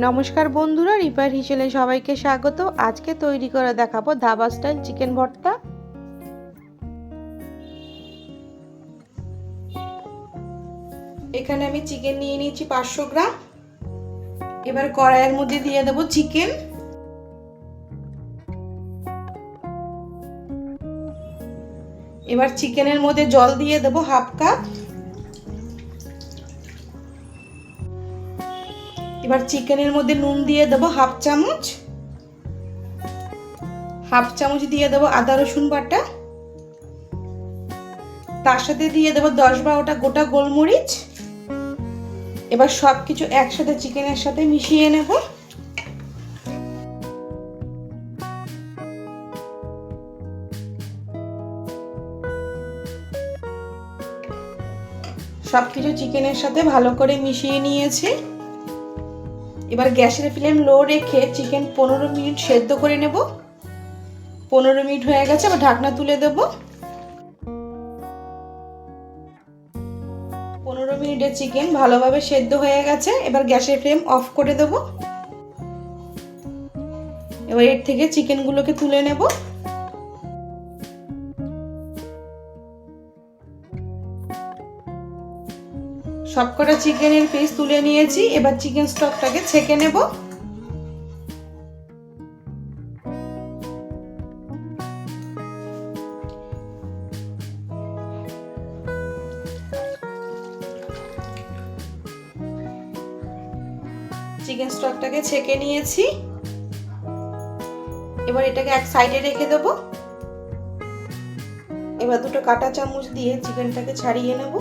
নমস্কার বন্ধুরা, রিপার হিসেলে সবাইকে স্বাগত। আজকে তৈরি করে দেখাবো ধাবা স্টাইল চিকেন ভর্তা। এখানে আমি চিকেন নিয়ে নিয়েছি 500 গ্রাম। এবার কড়াইয়ের মধ্যে দিয়ে দেবো চিকেন। এবার চিকেনের মধ্যে জল দিয়ে দেবো হাফ কাপ। এবার চিকেনের মধ্যে নুন দিয়ে দেবো হাফ চামচ। হাফ চামচ দিয়ে দেবো আদা রসুন বাটা। তার সাথে দিয়ে দেবো 10-12টা গোটা গোলমরিচ। এবার সবকিছু একসাথে চিকেনের সাথে মিশিয়ে নেব। সবকিছু চিকেনের সাথে ভালো করে মিশিয়ে নিয়েছি। এবার গ্যাসের ফ্লেম লো রেখে চিকেন 15 মিনিট সেদ্ধ করে নেব। 15 মিনিট হয়ে গেছে, আবার ঢাকনা তুলে দেব। 15 মিনিটে চিকেন ভালোভাবে সেদ্ধ হয়ে গেছে। এবার গ্যাসের ফ্লেম অফ করে দেব। এবার এর থেকে চিকেনগুলোকে তুলে নেব। সবকটা চিকেনের পিস তুলে নিয়েছি। এবার চিকেন স্টকটাকে ছেঁকে নেব। চিকেন স্টকটাকে ছেঁকে নিয়েছি। এবার এটাকে এক সাইডে রেখে দেব। এবার দুটো কাঁটা চামচ দিয়ে চিকেনটাকে ছাড়িয়ে নেব।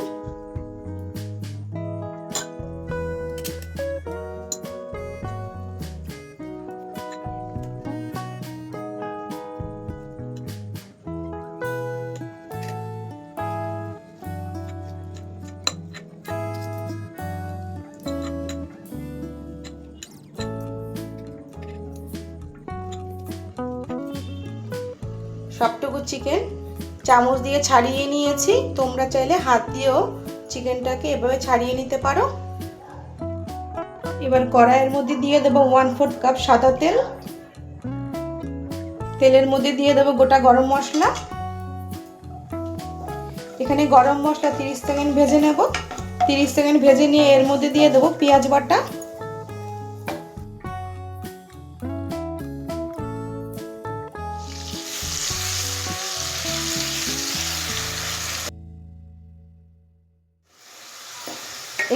সবটুকু চিকেন চামচ দিয়ে ছাড়িয়ে নিয়েছি। তোমরা চাইলে হাত দিয়েও চিকেনটাকে এভাবে ছাড়িয়ে নিতে পারো। এবার কড়াইয়ের মধ্যে দিয়ে দেবো 1/4 কাপ সাদা তেল। তেলের মধ্যে দিয়ে দেবো গোটা গরম মশলা। এখানে গরম মশলা 30 সেকেন্ড ভেজে নেব। 30 সেকেন্ড ভেজে নিয়ে এর মধ্যে দিয়ে দেবো পেঁয়াজ বাটা।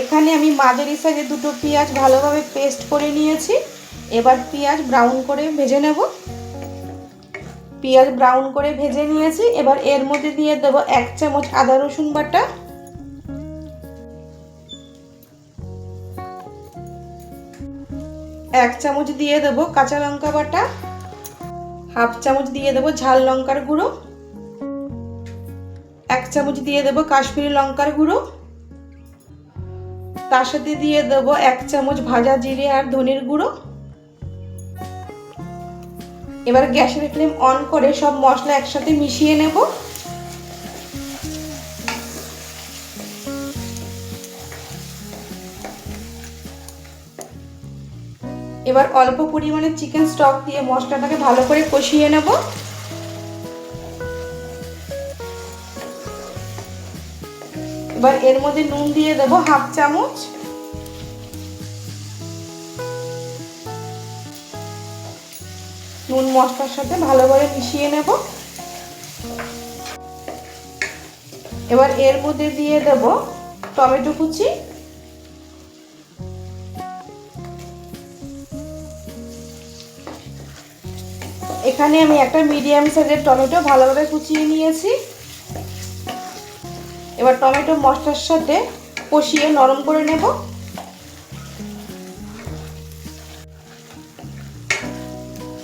এখানে আমি মাঝারি সাইজে দুটো পেঁয়াজ ভালোভাবে পেস্ট করে নিয়েছি। এবার পেঁয়াজ ব্রাউন করে ভেজে নেব। পেঁয়াজ ব্রাউন করে ভেজে নিয়েছি। এবার এর মধ্যে দিয়ে দেব 1 চামচ আদা রসুন বাটা। এক চামচ দিয়ে দেব কাঁচা লঙ্কা বাটা। হাফ চামচ দিয়ে দেব ঝাল লঙ্কার গুঁড়ো। 1 চামচ দিয়ে দেব কাশ্মীরি লঙ্কার গুঁড়ো। তার সাথে দিয়ে দেব 1 চামচ ভাজা জিরে আর ধনের গুঁড়ো। এবার গ্যাসের ফ্লেম অন করে সব মশলা একসাথে মিশিয়ে নেব। এবার অল্প পরিমাণে চিকেন স্টক দিয়ে মশলাটাকে ভালো করে কষিয়ে নেব। এবার এর মধ্যে নুন দিয়ে দেব হাফ চামচ। নুন মশলার সাথে ভালোভাবে মিশিয়ে নেব। এবার এর মধ্যে দিয়ে দেব টমেটো কুচি। এখানে আমি একটা মিডিয়াম সাইজের টমেটো ভালোভাবে কুচিয়ে নিয়েছি। এবার টমেটো মশলার সাথে কষিয়ে নরম করে নেব।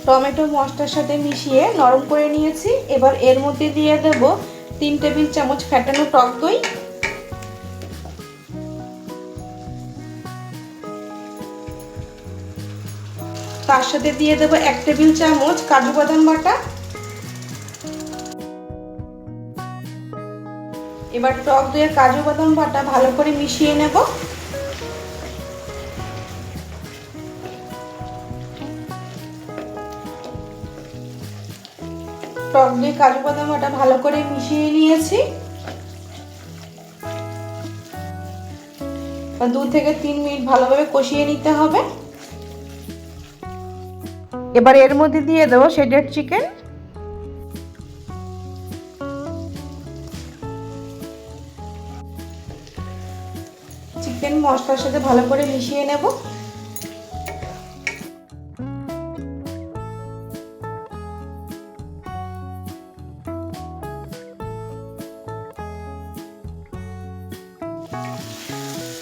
টমেটো মশলার সাথে মিশিয়ে নরম করে নিয়েছি। এবার এর মধ্যে দিয়ে দেব 3 টেবিল চামচ ফ্যাটানো টক দই। তার সাথে দিয়ে দেব 1 টেবিল চামচ কাজু বাদাম বাটা। এবার টক দইয়ে কাজু বাদাম বাটা ভালো করে মিশিয়ে নেব। টক দই কাজু বাদাম বাটা ভালো করে মিশিয়ে নিয়েছি। 2 থেকে 3 মিনিট ভালোভাবে কষিয়ে নিতে হবে। এবার এর মধ্যে দিয়ে দেবো শেডেড চিকেন। চিকেন মশলার সাথে ভালো করে মিশিয়ে নেব।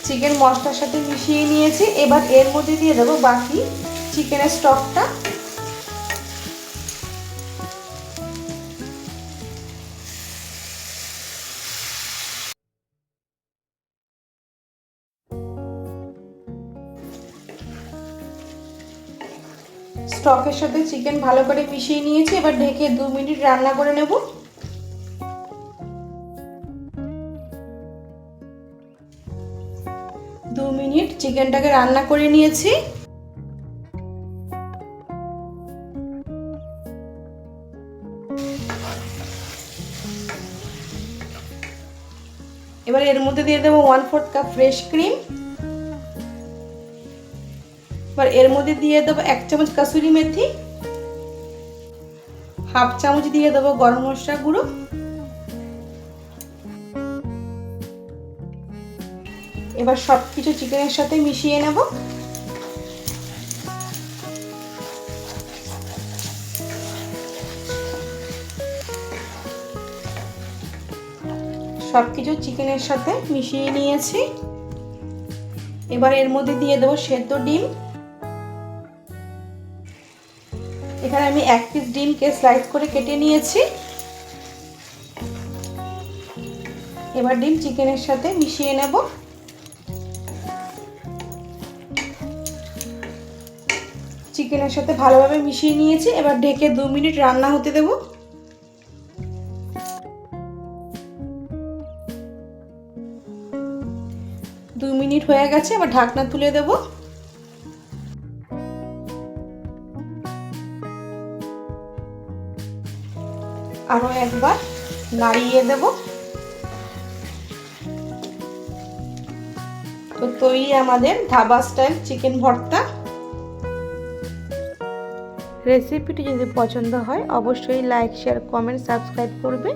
চিকেন মশলার সাথে মিশিয়ে নিয়েছি। এবার এর মধ্যে দিয়ে দেবো বাকি চিকেনের স্টকটা। স্টকের সাথে চিকেন ভালো করে মিশিয়ে নিয়েছি। এবার ঢেকে 2 মিনিট রান্না করে নেব। 2 মিনিট চিকেনটাকে রান্না করে নিয়েছি। এবার এর মধ্যে দিয়ে দেবো 1/4 কাপ ফ্রেশ ক্রিম। এবার এর মধ্যে দিয়ে দেবো 1 চামচ কাসুরি মেথি, 1/2 চামচ দিয়ে দেবো গরম মশলা গুঁড়ো। এবার সবকিছু চিকেনের সাথে মিশিয়ে নেব। সবকিছু চিকেনের সাথে মিশিয়ে নিয়েছি। এবার এর মধ্যে দিয়ে দেবো সেদ্ধ ডিম। এখানে আমি 1 পিস ডিমকে স্লাইস করে কেটে নিয়েছি। এবার ডিম চিকেনের সাথে মিশিয়ে নেব। চিকেনের সাথে ভালোভাবে মিশিয়ে নিয়েছি। এবার ঢেকে 2 মিনিট রান্না হতে দেব। 2 মিনিট হয়ে গেছে। এবার ঢাকনা তুলে দেব। আরো একবার নাড়িয়ে দেব। তো তৈরি আমাদের ধাবা স্টাইল চিকেন ভর্তা। রেসিপিটি যদি পছন্দ হয় অবশ্যই লাইক, শেয়ার, কমেন্ট, সাবস্ক্রাইব করবে।